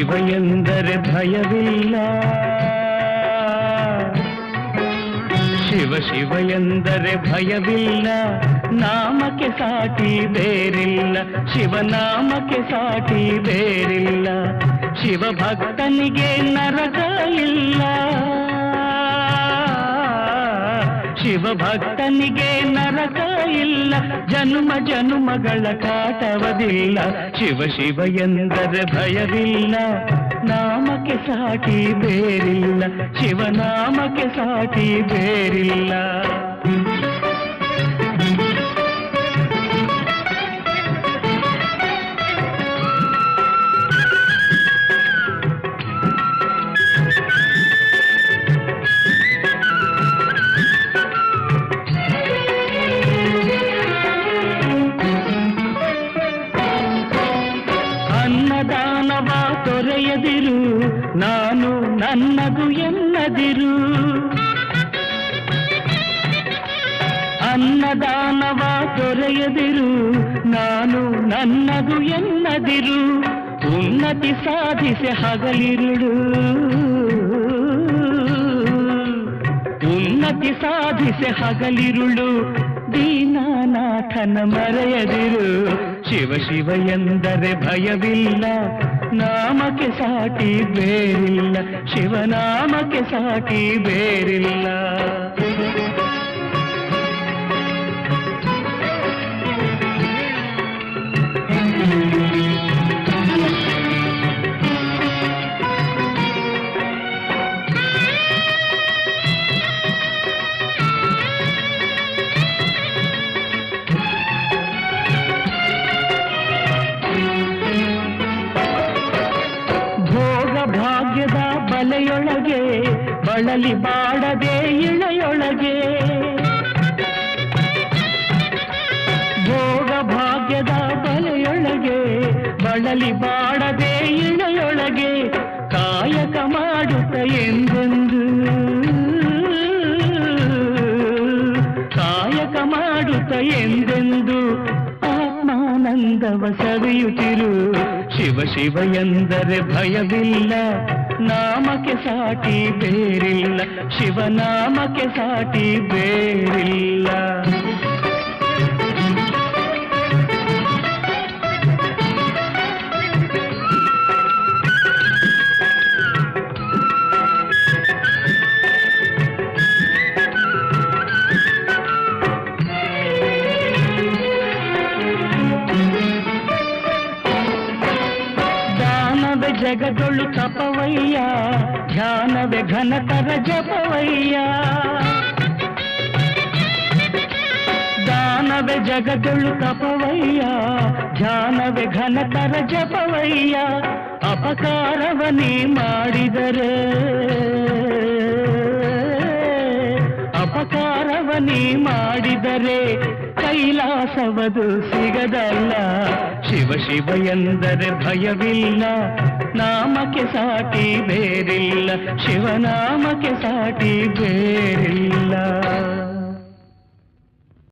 ಶಿವ ಎಂದರೆ ಭಯವಿಲ್ಲ, ಶಿವ ಶಿವ ಎಂದರೆ ಭಯವಿಲ್ಲ, ನಾಮಕ್ಕೆ ಸಾಟಿ ಬೇರಿಲ್ಲ, ಶಿವನಾಮಕ್ಕೆ ಸಾಟಿ ಬೇರಿಲ್ಲ, ಶಿವ ಭಕ್ತನಿಗೆ ನರಕ ಇಲ್ಲ, ಶಿವ ಭಕ್ತನಿಗೆ ನರಕ ಇಲ್ಲ, ಜನುಮ ಜನುಮಗಳ ಕಾಟವದಿಲ್ಲ, ಶಿವ ಶಿವ ಎಂದರೆ ಭಯವಿಲ್ಲ, ನಾಮಕ್ಕೆ ಸಾಟಿ ಬೇರಿಲ್ಲ, ಶಿವನಾಮಕ್ಕೆ ಸಾಟಿ ಬೇರಿಲ್ಲ. ಅನ್ನದಾನವ ತೊರೆಯದಿರು, ನಾನು ನನ್ನದು ಎನ್ನದಿರು, ಅನ್ನದಾನವ ತೊರೆಯದಿರು, ನಾನು ನನ್ನದು ಎನ್ನದಿರು, ಉನ್ನತಿ ಸಾಧಿಸಿ ಹಗಲಿರುಳು, ಉನ್ನತಿ ಸಾಧಿಸಿ ಹಗಲಿರುಳು, ದೀನನಾಥನ ಮರೆಯದಿರು, ಶಿವ ಶಿವ ಎಂದರೆ ಭಯವಿಲ್ಲ, ನಾಮಕ್ಕೆ ಸಾಟಿ ಬೇರಿಲ್ಲ, ಶಿವನಾಮಕ್ಕೆ ಸಾಟಿ ಬೇರಿಲ್ಲ. ಭಾಗ್ಯದ ಬಲೆಯೊಳಗೆ ಬಳಲಿ ಬಾಡದೆ ಇಳೆಯೊಳಗೆ, ಭೋಗ ಭಾಗ್ಯದ ಬಲೆಯೊಳಗೆ ಬಳಲಿ ಬಾಡದೆ ಇಳೆಯೊಳಗೆ, ಕಾಯಕ ಮಾಡುತ್ತ ಎಂದೆಂದು, ಕಾಯಕ ಮಾಡುತ್ತ ಎಂದೆಂದು ಆತ್ಮಾನಂದವ ಸವಿಯುತ್ತಿರು, ಶಿವ ಶಿವ ಎಂದರೆ ಭಯವಿಲ್ಲ, ನಾಮಕ್ಕೆ ಸಾಟಿ ಬೇರಿಲ್ಲ, ಶಿವನಾಮಕ್ಕೆ ಸಾಟಿ ಬೇರಿಲ್ಲ. ಜಗದೊಳು ತಪವಯ್ಯ, ಧ್ಯಾನವೇ ಘನತರ ಜಪವಯ್ಯ, ದಾನವೇ ಜಗದೊಳು ತಪವಯ್ಯ, ಧ್ಯಾನವೇ ಘನತರ ಜಪವಯ್ಯ, ಅಪಕಾರವನೇ ಮಾಡಿದರೆ, ಅಪಕಾರವನೇ ಮಾಡಿದರೆ ಕೈಲಾಸವದು ಸಿಗದಲ್ಲ, ಶಿವ ಶಿವ ಎಂದರೆ ಭಯವಿಲ್ಲ, ನಾಮಕ್ಕೆ ಸಾಟಿ ಬೇರಿಲ್ಲ, ಶಿವನಾಮಕ್ಕೆ ಸಾಟಿ ಬೇರಿಲ್ಲ.